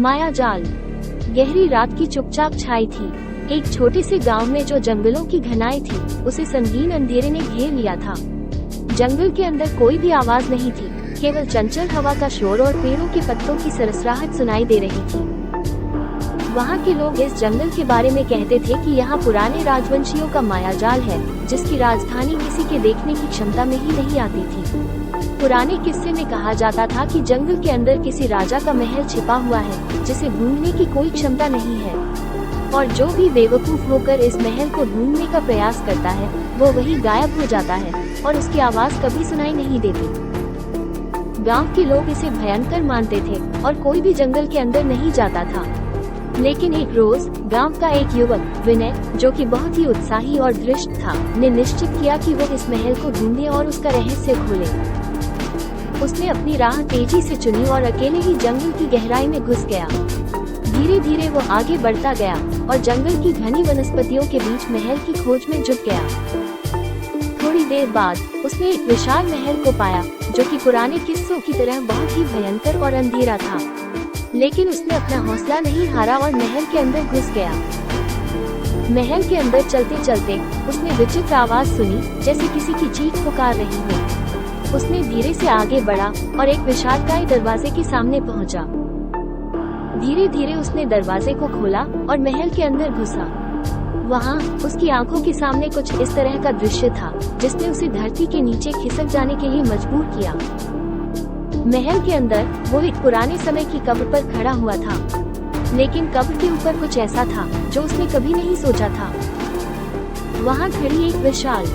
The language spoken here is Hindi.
माया जाल। गहरी रात की चुपचाप छाई थी। एक छोटे से गांव में जो जंगलों की घनाई थी, उसे संगीन अंधेरे ने घेर लिया था। जंगल के अंदर कोई भी आवाज नहीं थी, केवल चंचल हवा का शोर और पेड़ों के पत्तों की सरसराहट सुनाई दे रही थी। वहाँ के लोग इस जंगल के बारे में कहते थे कि यहाँ पुराने राजवंशियों का मायाजाल है, जिसकी राजधानी किसी के देखने की क्षमता में ही नहीं आती थी। पुराने किस्से में कहा जाता था कि जंगल के अंदर किसी राजा का महल छिपा हुआ है, जिसे ढूंढने की कोई क्षमता नहीं है, और जो भी बेवकूफ होकर इस महल को ढूंढने का प्रयास करता है, वो वही गायब हो जाता है और उसकी आवाज कभी सुनाई नहीं देती। गांव के लोग इसे भयंकर मानते थे और कोई भी जंगल के अंदर नहीं जाता था। लेकिन एक रोज गांव का एक युवक विनय, जो कि बहुत ही उत्साही और धृष्ट था, ने निश्चित किया कि वो इस महल को ढूंढे और उसका रहस्य खोले। उसने अपनी राह तेजी से चुनी और अकेले ही जंगल की गहराई में घुस गया। धीरे धीरे वो आगे बढ़ता गया और जंगल की घनी वनस्पतियों के बीच महल की खोज में जुट गया। थोड़ी देर बाद उसने एक विशाल महल को पाया, जो कि पुराने किस्सों की तरह बहुत ही भयंकर और अंधेरा था। लेकिन उसने अपना हौसला नहीं हारा और महल के अंदर घुस गया। महल के अंदर चलते चलते उसने विचित्र आवाज सुनी, जैसे किसी की चीख पुकार रही हो। उसने धीरे से आगे बढ़ा और एक विशालकाय दरवाजे के सामने पहुंचा। धीरे धीरे उसने दरवाजे को खोला और महल के अंदर घुसा। वहाँ उसकी आंखों के सामने कुछ इस तरह का दृश्य था, जिसने उसे धरती के नीचे खिसक जाने के लिए मजबूर किया। महल के अंदर वो एक पुराने समय की कब्र पर खड़ा हुआ था, लेकिन कब्र के ऊपर कुछ ऐसा था जो उसने कभी नहीं सोचा था। वहाँ खड़ी एक विशाल